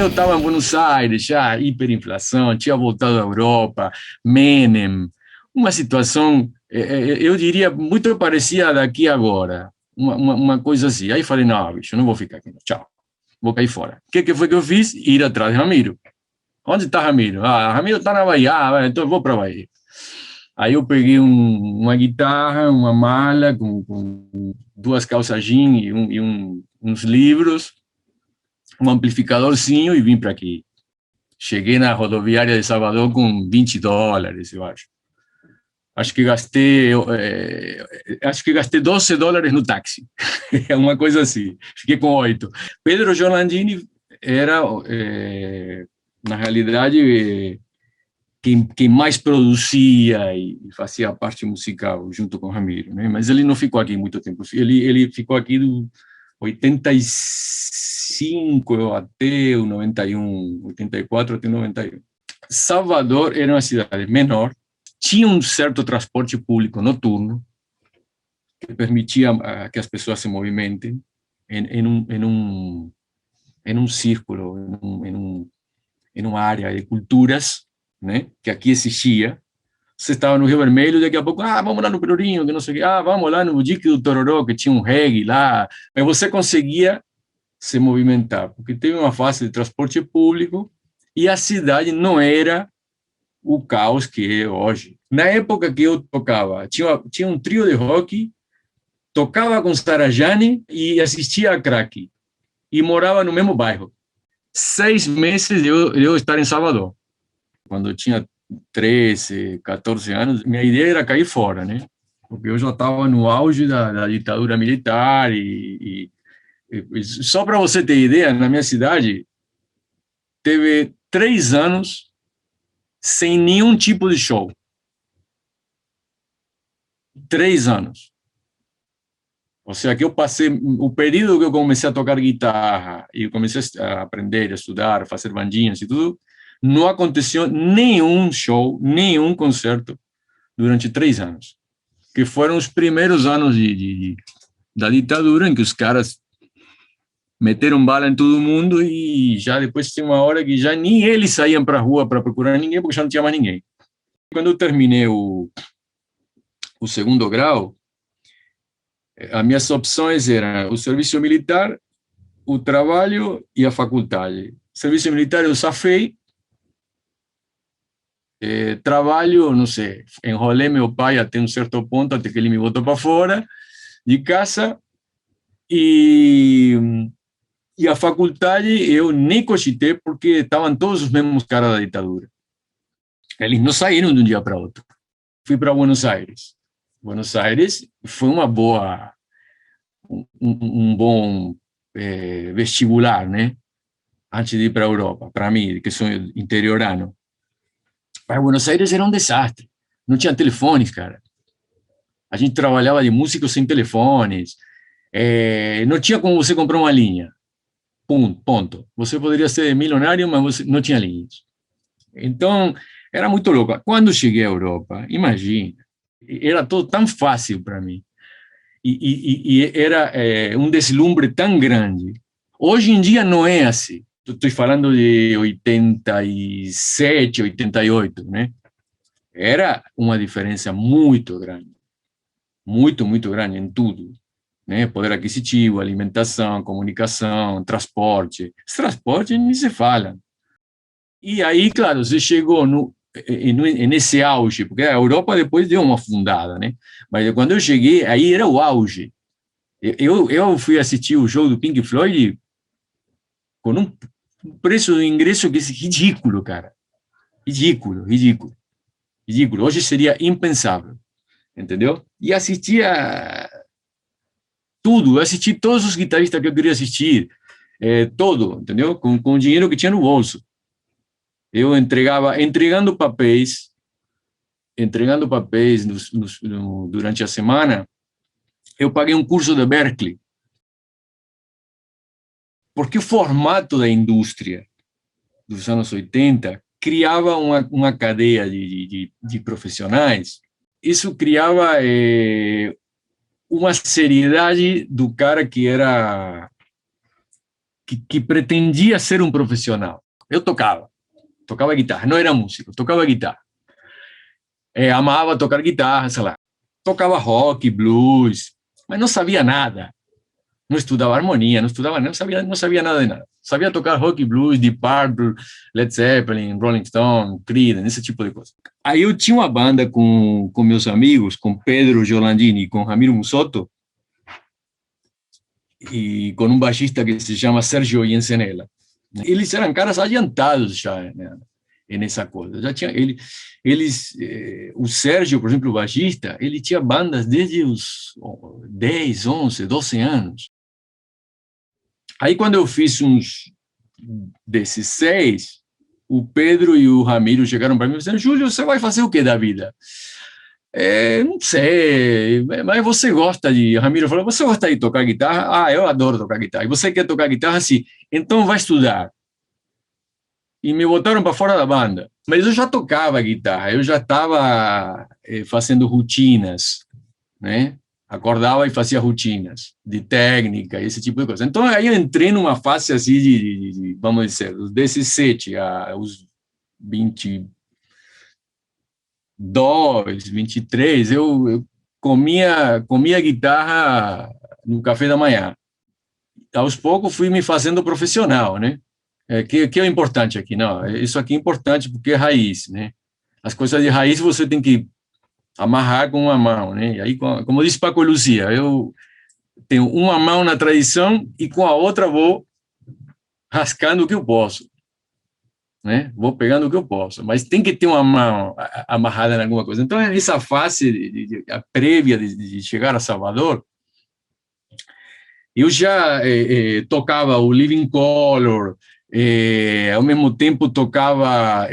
eu estava em Buenos Aires, já hiperinflação, tinha voltado à Europa, Menem, uma situação, eu diria, muito parecida daqui agora, uma coisa assim. Aí falei, não, bicho, não vou ficar aqui, tchau, vou cair fora. O que foi que eu fiz? Ir atrás de Ramiro. Onde está Ramiro? Ah, Ramiro está na Bahia, então eu vou para a Bahia. Aí eu peguei uma guitarra, uma mala com duas calças jeans uns livros, um amplificadorzinho e vim para aqui. Cheguei na rodoviária de Salvador com $20, eu acho. Acho que gastei $12 no táxi. É uma coisa assim. Fiquei com 8. Pedro Giorlandini era, na realidade, quem mais produzia e fazia a parte musical junto com o Ramiro, né? Mas ele não ficou aqui muito tempo. Ele ficou aqui do 85 até o 91, 84 até 91. Salvador era uma cidade menor, tinha um certo transporte público noturno que permitia que as pessoas se movimentem em um círculo, em uma área de culturas, né, que aqui existia. Você estava no Rio Vermelho, daqui a pouco, vamos lá no Pelourinho, que não sei o quê, vamos lá no Dique do Tororó, que tinha um reggae lá, mas você conseguia se movimentar, porque teve uma fase de transporte público e a cidade não era o caos que é hoje. Na época que eu tocava, tinha um trio de rock, tocava com Sarajane e assistia a Crack, e morava no mesmo bairro. 6 meses de eu estar em Salvador. Quando eu tinha 13, 14 anos, minha ideia era cair fora, né? Porque eu já estava no auge da ditadura militar e só para você ter ideia, na minha cidade teve 3 anos sem nenhum tipo de show. 3 anos. Ou seja, que eu passei o período que eu comecei a tocar guitarra e comecei a aprender, a estudar, a fazer bandinhas e tudo, não aconteceu nenhum show, nenhum concerto durante 3 anos, que foram os primeiros anos da ditadura, em que os caras meteram bala em todo mundo e já depois tinha uma hora que já nem eles saíam para a rua para procurar ninguém, porque já não tinha mais ninguém. Quando eu terminei o segundo grau, as minhas opções eram o serviço militar, o trabalho e a faculdade. Serviço militar eu safei, trabalho, não sei, enrolei meu pai até um certo ponto, até que ele me botou para fora de casa, e a faculdade eu nem cogitei, porque estavam todos os mesmos caras da ditadura. Eles não saíram de um dia para outro. Fui para Buenos Aires. Buenos Aires foi um bom vestibular, né? Antes de ir para a Europa, para mim, que sou interiorano. Para Buenos Aires era um desastre. Não tinha telefones, cara. A gente trabalhava de músico sem telefones. Não tinha como você comprar uma linha. Ponto. Você poderia ser milionário, mas você não tinha linhas. Então, era muito louco. Quando cheguei à Europa, imagina, era tudo tão fácil para mim. E era um deslumbre tão grande. Hoje em dia não é assim. Estou falando de 87, 88, né? Era uma diferença muito grande. Muito, muito grande em tudo. Né? Poder aquisitivo, alimentação, comunicação, transporte. Esse transporte nem se fala. E aí, claro, você chegou nesse auge, porque a Europa depois deu uma afundada, né? Mas quando eu cheguei, aí era o auge. Eu fui assistir o show do Pink Floyd com um preço do ingresso que é ridículo, cara. Ridículo, ridículo. Ridículo. Hoje seria impensável, entendeu? E assistia tudo, assisti todos os guitarristas que eu queria assistir, todo, entendeu? Com o dinheiro que tinha no bolso. Eu entregando papéis durante a semana. Eu paguei um curso de Berkeley, porque o formato da indústria dos anos 80 criava uma cadeia de profissionais. Isso criava uma seriedade do cara que era que pretendia ser um profissional. Eu tocava guitarra, não era músico, tocava guitarra. Amava tocar guitarra, sei lá. Tocava rock, blues, mas não sabia nada. Não estudava harmonia, não sabia nada de nada. Sabia tocar rock, blues, Deep Purple, Led Zeppelin, Rolling Stone, Creedence, esse tipo de coisa. Aí eu tinha uma banda com meus amigos, com Pedro Giorlandini e com Ramiro Musotto, e com um baixista que se chama Sergio Yensenela. Eles eram caras adiantados já, né, nessa coisa. Já tinha o Sérgio, por exemplo, o baixista, ele tinha bandas desde os 10, 11, 12 anos. Aí, quando eu fiz uns 16, o Pedro e o Ramiro chegaram para mim e disseram: Júlio, você vai fazer o que da vida? Não sei, mas você gosta de... Ramiro falou: você gosta de tocar guitarra? Eu adoro tocar guitarra. E você quer tocar guitarra? Sim. Então vai estudar. E me botaram para fora da banda. Mas eu já tocava guitarra, eu já estava fazendo rotinas, né? Acordava e fazia rotinas de técnica, esse tipo de coisa. Então, aí eu entrei numa fase assim vamos dizer, dos 17 aos 22, 23, eu comia guitarra no café da manhã. Aos poucos fui me fazendo profissional, né? Que é importante aqui, não? Isso aqui é importante porque é raiz, né? As coisas de raiz você tem que amarrar com uma mão, né? E aí, como disse Paco Lucia, eu tenho uma mão na tradição e com a outra vou rascando o que eu posso, né? Vou pegando o que eu posso, mas tem que ter uma mão amarrada em alguma coisa. Então, essa fase a prévia de chegar a Salvador, eu já tocava o Living Colour, ao mesmo tempo tocava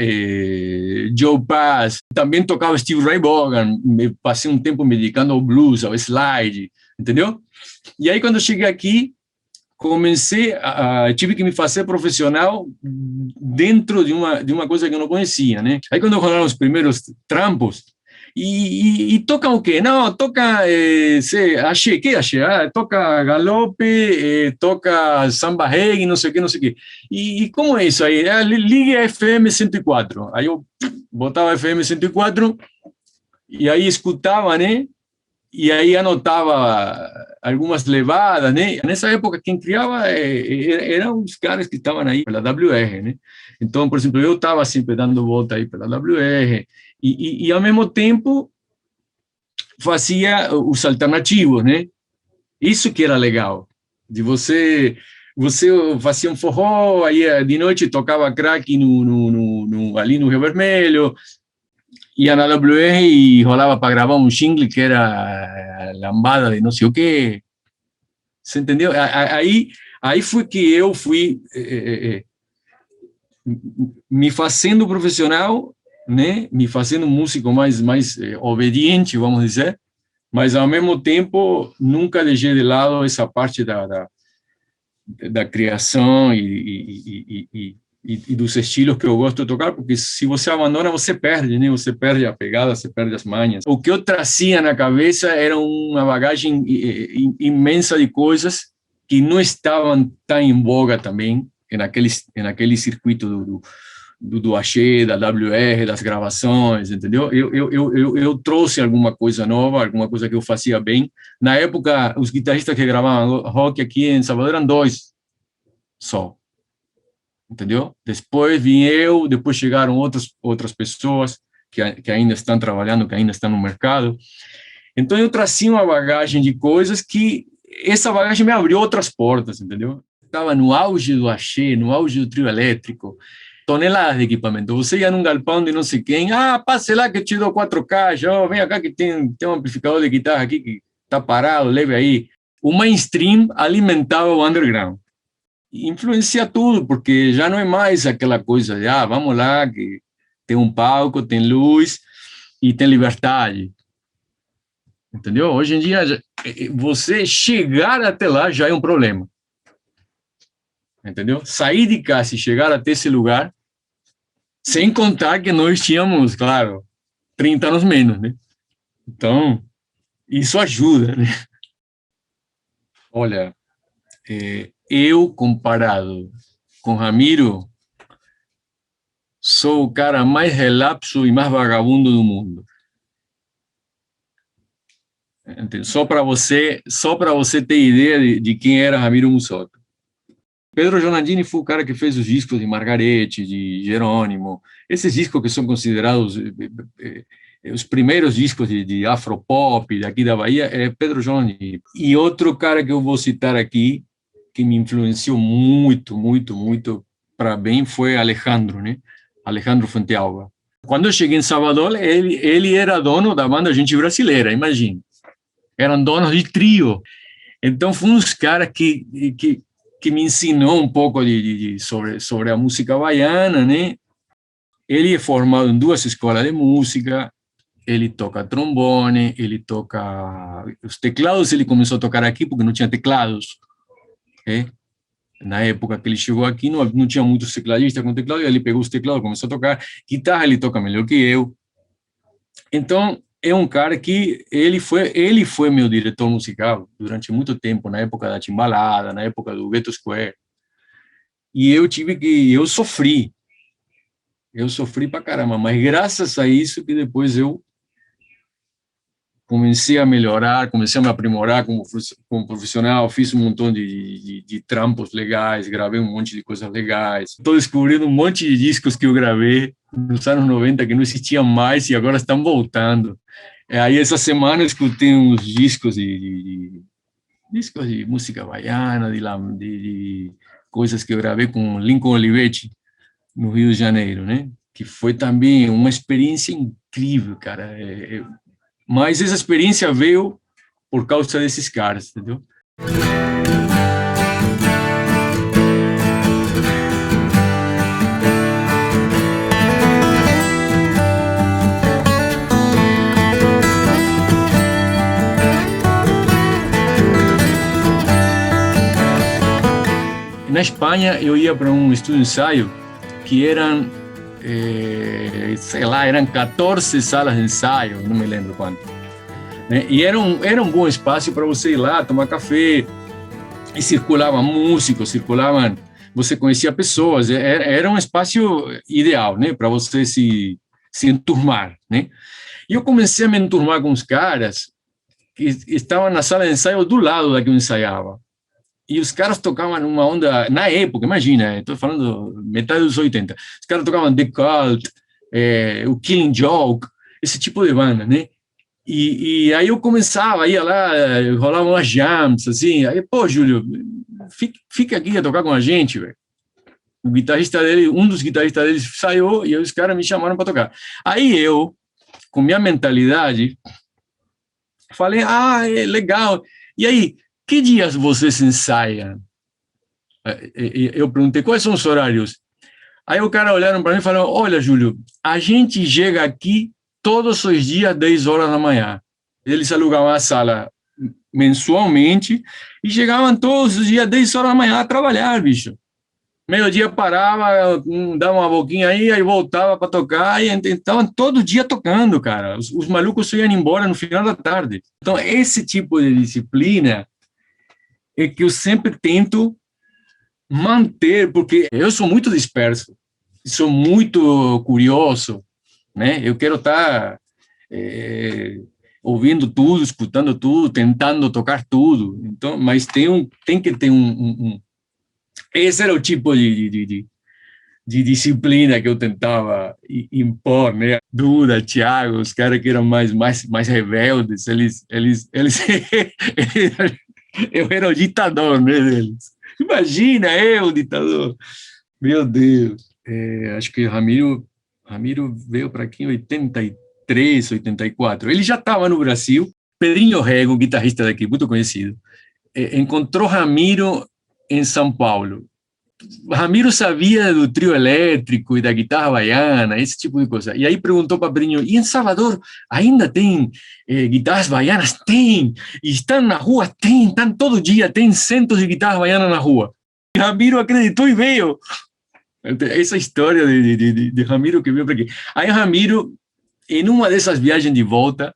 Joe Pass, também tocava Steve Ray Vaughan, passei um tempo me dedicando ao blues, ao slide, entendeu? E aí, quando eu cheguei aqui, tive que me fazer profissional dentro de uma coisa que eu não conhecia, né? Aí, quando rolaram os primeiros trampos, e toca o quê? Não, toca axé, que axé? Toca galope, toca samba reggae, não sei o quê. E como é isso aí? Ligue a FM 104. Aí eu botava a FM 104 e aí escutava, né? E aí anotava algumas levadas, né? Nessa época, quem criava eram os caras que estavam aí pela WR, né? Então, por exemplo, eu estava sempre dando volta aí pela WR e ao mesmo tempo, fazia os alternativos, né? Isso que era legal, de você fazia um forró, aí de noite tocava crack ali no Rio Vermelho, ia na WR e rolava para gravar um jingle que era lambada de não sei o quê. Você entendeu? Aí foi que eu fui me fazendo profissional, né? Me fazendo músico mais obediente, vamos dizer, mas ao mesmo tempo nunca deixei de lado essa parte da criação e dos estilos que eu gosto de tocar, porque se você abandona, você perde, né? Você perde a pegada, você perde as manhas. O que eu trazia na cabeça era uma bagagem imensa de coisas que não estavam tão em voga também naquele circuito do axé, da WR, das gravações, entendeu? Eu trouxe alguma coisa nova, alguma coisa que eu fazia bem. Na época, os guitarristas que gravavam rock aqui em Salvador eram 2 só, entendeu? Depois vim eu, depois chegaram outras pessoas que ainda estão trabalhando, que ainda estão no mercado. Então eu trazia uma bagagem de coisas que essa bagagem me abriu outras portas, entendeu? Estava no auge do axé, no auge do trio elétrico, toneladas de equipamento. Você ia num galpão de não sei quem, passe lá que eu te dou 4 caixas, vem cá que tem um amplificador de guitarra aqui que está parado, leve aí. O mainstream alimentava o underground. Influencia tudo, porque já não é mais aquela coisa de, vamos lá, que tem um palco, tem luz e tem liberdade. Entendeu? Hoje em dia, você chegar até lá já é um problema. Entendeu? Sair de casa e chegar até esse lugar, sem contar que nós tínhamos, claro, 30 anos menos, né? Então, isso ajuda, né? Olha, eu, comparado com Ramiro, sou o cara mais relapso e mais vagabundo do mundo. Só para você ter ideia de quem era Ramiro Musotto. Pedro Giornandini foi o cara que fez os discos de Margarete, de Jerônimo, esses discos que são considerados os primeiros discos de afropop daqui da Bahia, é Pedro Giornandini. E outro cara que eu vou citar aqui, que me influenciou muito, muito, muito para bem, foi Alejandro, né? Alejandro Fuentealba. Quando eu cheguei em Salvador, ele era dono da banda Gente Brasileira, imagina. Eram donos de trio. Então, foi uns caras que me ensinou um pouco sobre a música baiana, né? Ele é formado em 2 escolas de música, ele toca trombone, ele toca os teclados, ele começou a tocar aqui porque não tinha teclados, né? Na época que ele chegou aqui, não tinha muitos tecladistas com teclado, ele pegou os teclados, começou a tocar guitarra, ele toca melhor que eu. Então, é um cara que ele foi meu diretor musical durante muito tempo, na época da Timbalada, na época do Ghetto Square. E eu sofri pra caramba, mas graças a isso que depois eu comecei a melhorar, comecei a me aprimorar como profissional, fiz um montão de trampos legais, gravei um monte de coisas legais. Estou descobrindo um monte de discos que eu gravei nos anos 90 que não existiam mais e agora estão voltando. Aí essa semana eu escutei uns discos discos de música baiana, de coisas que eu gravei com Lincoln Olivetti no Rio de Janeiro, né? Que foi também uma experiência incrível, cara. Mas essa experiência veio por causa desses caras, entendeu? Na Espanha, eu ia para um estúdio de ensaio que eram, sei lá, eram 14 salas de ensaio, não me lembro quanto. Né? E era um bom espaço para você ir lá, tomar café, e circulavam músicos, você conhecia pessoas, era um espaço ideal, né, para você se enturmar, né? E eu comecei a me enturmar com os caras que estavam na sala de ensaio do lado da que eu ensaiava. E os caras tocavam uma onda, na época, imagina, estou falando metade dos 80, os caras tocavam The Cult, o Killing Joke, esse tipo de banda, né? E aí eu começava, ia lá, rolavam umas jams, assim, aí, pô, Júlio, fica aqui a tocar com a gente, velho. O guitarrista dele, um dos guitarristas deles saiu e os caras me chamaram para tocar. Aí eu, com minha mentalidade, falei, é legal. E aí, que dias vocês ensaiam? Eu perguntei, quais são os horários? Aí o cara olharam para mim e falaram, olha, Júlio, a gente chega aqui todos os dias, 10 horas da manhã. Eles alugavam a sala mensualmente e chegavam todos os dias, 10 horas da manhã, a trabalhar, bicho. Meio-dia parava, dava uma boquinha aí voltava para tocar, e estavam todo dia tocando, cara. Os malucos iam embora no final da tarde. Então, esse tipo de disciplina é que eu sempre tento manter, porque eu sou muito disperso, sou muito curioso, né? Eu quero estar ouvindo tudo, escutando tudo, tentando tocar tudo. Então, mas tem que ter esse era o tipo de disciplina que eu tentava impor, né? Duda, Thiago, os caras que eram mais rebeldes, eles eu era o ditador, né, deles. Imagina, eu, o ditador. Meu Deus. Acho que Ramiro veio para aqui em 83, 84. Ele já estava no Brasil. Pedrinho Rego, um guitarrista daqui, muito conhecido, encontrou Ramiro em São Paulo. Ramiro sabia do trio elétrico e da guitarra baiana, esse tipo de coisa. E aí perguntou para Pedrinho, e em Salvador ainda tem guitarras baianas? Tem! E estão na rua? Tem! Estão todo dia, tem centos de guitarras baianas na rua. E Ramiro acreditou e veio. Essa história de Ramiro que veio para aqui. Aí Ramiro, em uma dessas viagens de volta,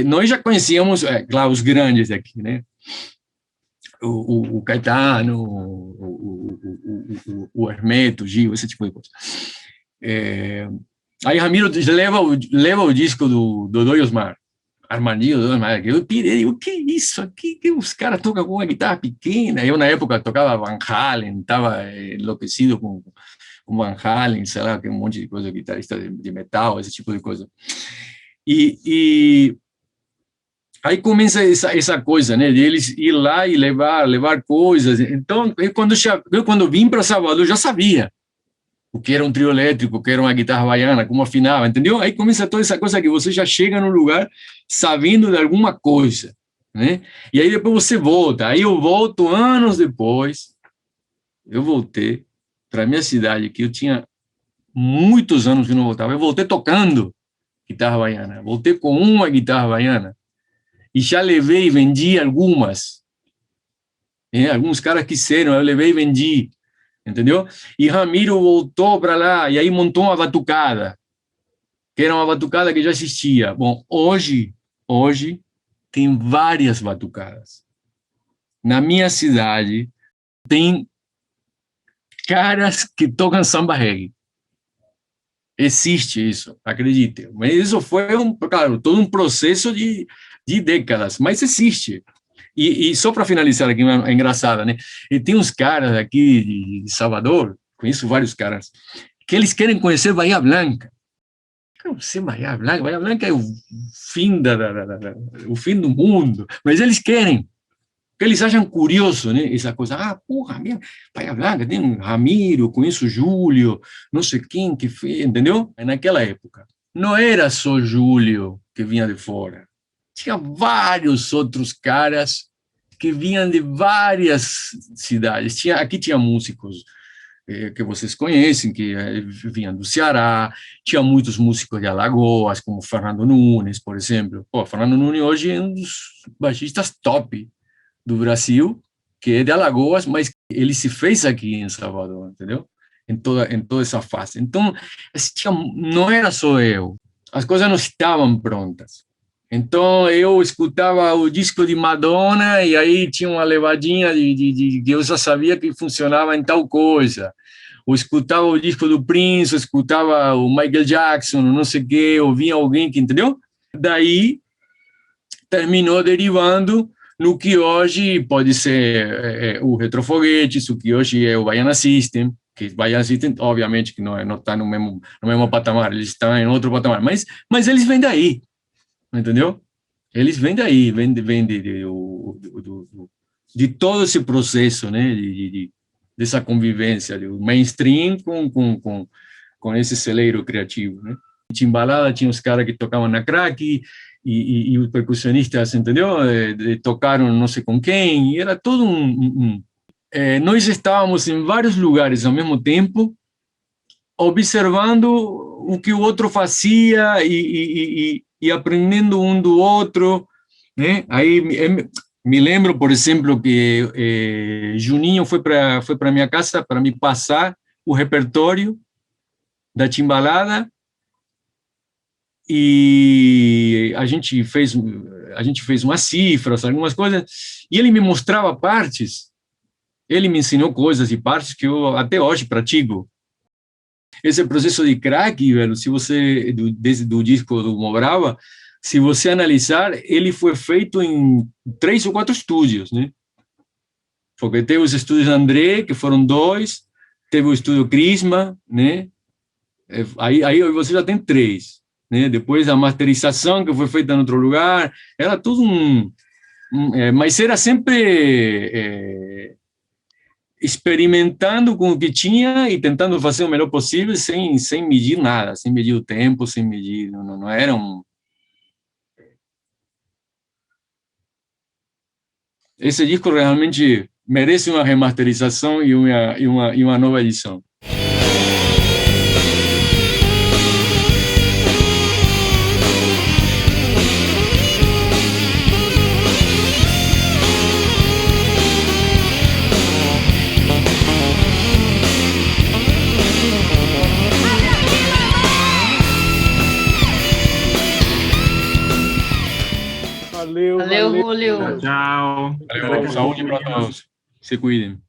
nós já conhecíamos, claro, os grandes daqui, né? o Caetano, o Hermeto, o Gil, esse tipo de coisa. Aí Ramiro leva o disco do Dodô e Osmar, Armandinho, Dodô e Osmar. Eu pirei, o que é isso aqui? Que os caras tocam com uma guitarra pequena. Eu, na época, tocava Van Halen, estava enlouquecido com Van Halen, sei lá, um monte de coisa, guitarrista de metal, esse tipo de coisa. E aí começa essa coisa, né, de eles ir lá e levar coisas. Então, eu quando vim para Salvador, já sabia o que era um trio elétrico, o que era uma guitarra baiana, como afinava, entendeu? Aí começa toda essa coisa que você já chega no lugar sabendo de alguma coisa, né? E aí depois você volta. Aí eu volto anos depois, eu voltei para minha cidade, que eu tinha muitos anos que não voltava. Eu voltei tocando guitarra baiana, voltei com uma guitarra baiana, e já levei e vendi algumas. Alguns caras quiseram, eu levei e vendi, entendeu? E Ramiro voltou para lá e aí montou uma batucada, que era uma batucada que já existia. Bom, hoje tem várias batucadas. Na minha cidade tem caras que tocam samba reggae. Existe isso, acredite. Mas isso foi, claro, todo um processo de décadas, mas existe. E só para finalizar aqui, é engraçada, né? E tem uns caras aqui de Salvador, conheço vários caras, que eles querem conhecer Bahia Blanca. Quero conhecer Bahia Blanca. Bahia Blanca é o fim, o fim do mundo, mas eles querem. Porque eles acham curioso, né? Essa coisa, porra, Bahia Blanca, tem um Ramiro, conheço o Júlio, não sei quem que fez, entendeu? Naquela época, não era só Júlio que vinha de fora. Tinha vários outros caras que vinham de várias cidades. Aqui tinha músicos que vocês conhecem, que vinham do Ceará, tinha muitos músicos de Alagoas, como Fernando Nunes, por exemplo. Fernando Nunes hoje é um dos baixistas top do Brasil, que é de Alagoas, mas ele se fez aqui em Salvador, entendeu? Em toda essa fase. Então, não era só eu. As coisas não estavam prontas. Então, eu escutava o disco de Madonna e aí tinha uma levadinha de eu já sabia que funcionava em tal coisa. Ou escutava o disco do Prince, ou escutava o Michael Jackson, não sei o quê, ou vinha alguém que, entendeu? Daí, terminou derivando no que hoje pode ser o Retrofoguetes, o que hoje é o Baiana System, que Baiana System, obviamente, que não está no mesmo patamar, eles estão em outro patamar, mas eles vêm daí. Entendeu? Eles vêm daí, vêm de todo esse processo, né, dessa convivência, do mainstream com esse celeiro criativo, né? Timbalada tinha os caras que tocavam na crack e os percussionistas, entendeu? Tocaram não sei com quem, e era todo nós estávamos em vários lugares ao mesmo tempo, observando o que o outro fazia e aprendendo um do outro, né? Aí me lembro, por exemplo, que Juninho foi para minha casa para me passar o repertório da Timbalada e a gente fez umas cifras, algumas coisas, e ele me mostrava partes, ele me ensinou coisas e partes que eu até hoje pratico. Esse processo de crack, velho, se você, do disco do Mobrava, se você analisar, ele foi feito em 3 ou 4 estúdios, né? Porque teve os estúdios André, que foram 2, teve o estúdio Crisma, né? Aí você já tem 3, né? Depois a masterização, que foi feita em outro lugar, era tudo mas era sempre experimentando com o que tinha e tentando fazer o melhor possível sem medir nada, sem medir o tempo, sem medir, não era Esse disco realmente merece uma remasterização e uma nova edição. Valeu, Valeu, Julio. Tchau. Valeu, saúde para todos. Se cuidem.